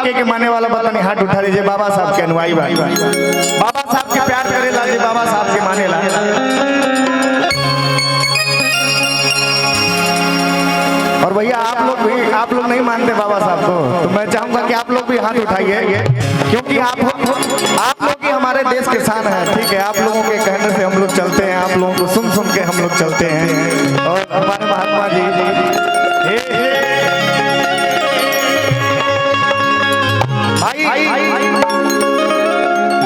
के माने वाला बताने हाथ उठा लीजिए। बाबा साहब के अनुयायी भाई, बाबा साहब के प्यार करे ला, बाबा साहब के माने ला। और भैया आप लोग नहीं मानते बाबा साहब को, तो मैं चाहूंगा कि आप लोग भी हाथ उठाइए, क्योंकि आप लोग ही हमारे देश के शान है। ठीक है, आप लोगों के कहने से हम लोग चलते हैं, आप लोगों को सुन के हम लोग चलते हैं। और हमारे महात्मा जी भाई,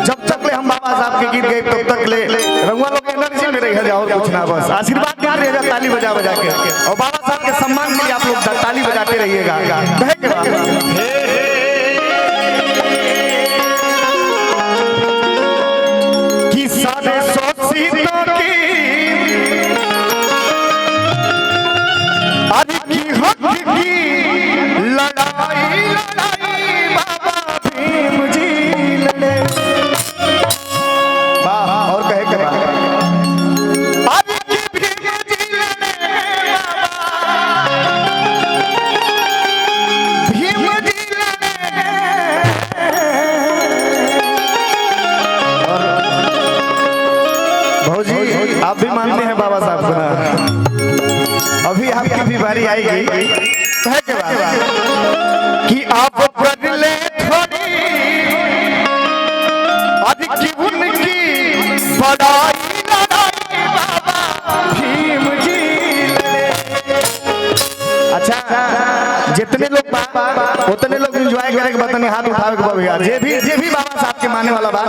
जब तक ले हम बाबा साहब के गीत गए तब तक ले रंगवा लोग एनर्जी में रह जाओ, कुछ ना बस आशीर्वाद देते रहिएगा ताली बजा के। और बाबा साहब के सम्मान के लिए आप लोग ताली बजाते रहिएगा। कि सारे सोचीतों की आदि की हक की लड़ाई बाबा भीम जी लड़े। और कहे के आप भी मानते हैं बाबा साहब को। अभी आपकी भी बारी आएगी कहे के बाद कि आप कर ले थोड़ी अधिक जीवन की पढ़ाई बाबा भीम जी लड़े। अच्छा, जितने लोग उतने लोग एंजॉय करे के बताने हाथ उठावे के भैया। जे भी बाबा साहब के माने वाला बा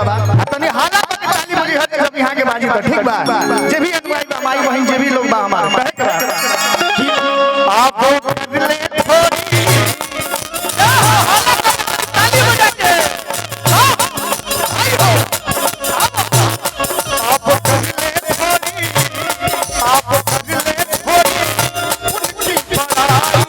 तने हाला ताली बजी हर जगह यहाँ के बाजी तो ठीक बा। जे भी अनुयायी बा माई बहन जे भी लोग बा हमार कहे कि आप कर ले थोड़ी ताली बजा के आई हो। आप कर ले थोड़ी, आप कर ले थोड़ी उनकी पढ़ाई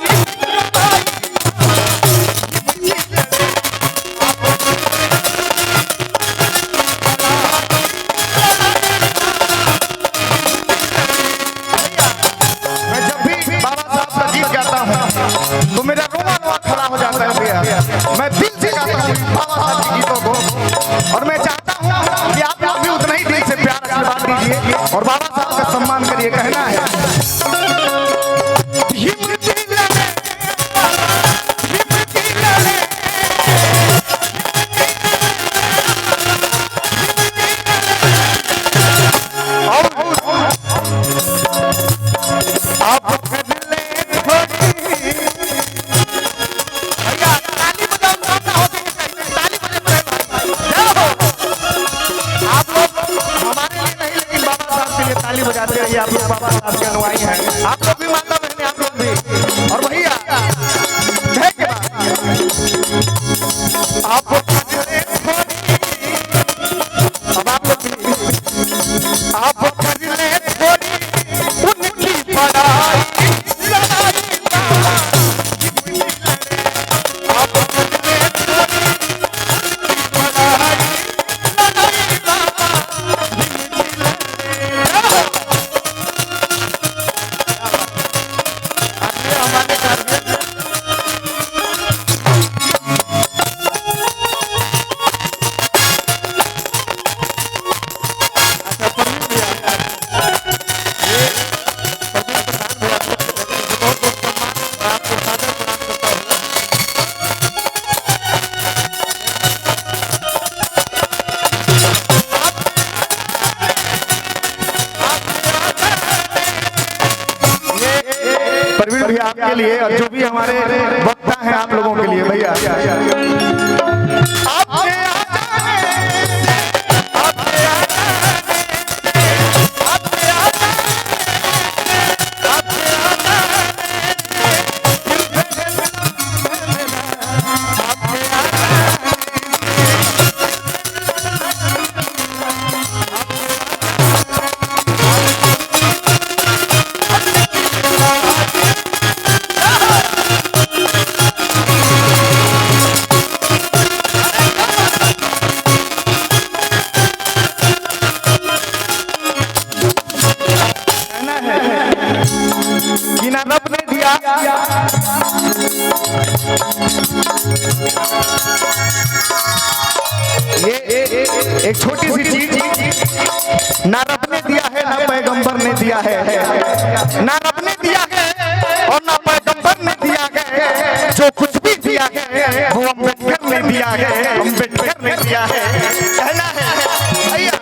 तो मेरा रोना खड़ा हो जाता है भैया। मैं दिल से गाता हूँ बाबा साहब के गीतों को, और मैं चाहता हूँ कि आप लोग भी उतना ही दिल से प्यार आशीर्वाद दीजिए और बाबा साहब का सम्मान करिए। कहना है ताली बजाते रहिए। आप लोग बाबा साहब के अनुयायी हैं, आप लोग भी माता बहने, आप लोग भी। और भैया आप अब आप लोग आप कर ले थोड़ी उनकी पढ़ाई भैया आपके लिए, और जो भी हमारे वक्ता हैं आप लोगों के लिए भैया कि ना रब ने दिया ये एक छोटी सी चीज ना रब ने दिया है ना पैगंबर ने दिया है, ना रब ने दिया है और ना पैगंबर ने दिया है। जो कुछ भी दिया है वो अम्बेडकर ने दिया है, अम्बेडकर ने दिया है। कहना है भैया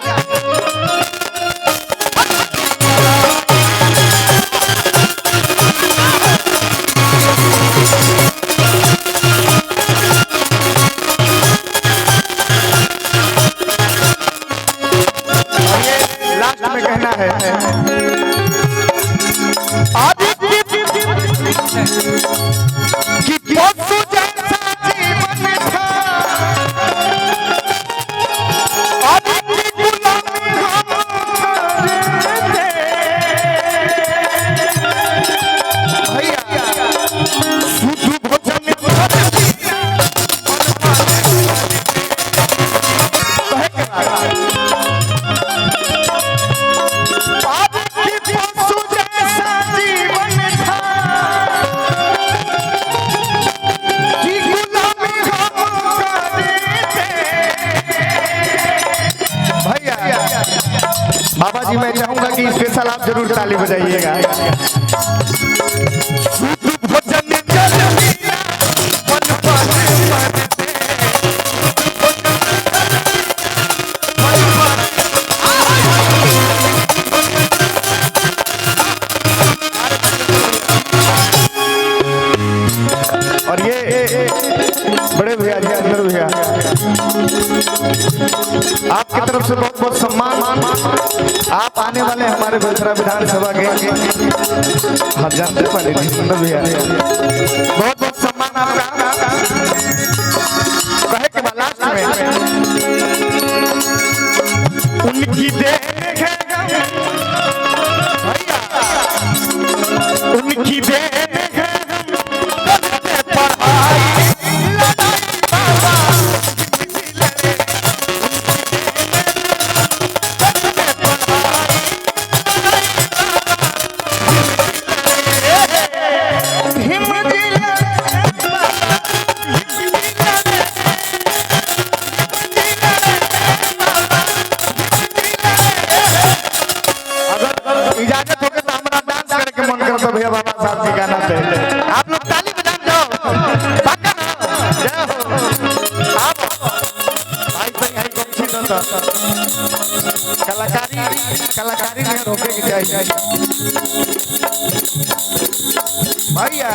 में कहना है कि पशु जैसा जीवन था, आदित्य गुलामी हम करते। भैया शुद्ध भोजन बाबा जी, मैं चाहूंगा कि स्पेशल आप जरूर ताली बजाइएगा। और ये बड़े भैया जी, अंदर भैया, आपकी तरफ से बहुत बहुत सम्मान। आप आने वाले हमारे बेलसरा विधानसभा के हम जानते वाले अंदर भैया, बहुत बहुत सम्मान आपका। कहे के बाद लास्ट में उनकी देख भैया, उनकी देख इजाजत हो तो हमारा डांस करके मन करता भैया बाबा साहब के गाना पे। आप लोग ताली बजा दो, पक्का ना? जय हो। आप भाई भाई कौन सी दो कलाकारी में रोके की चाहिए भैया।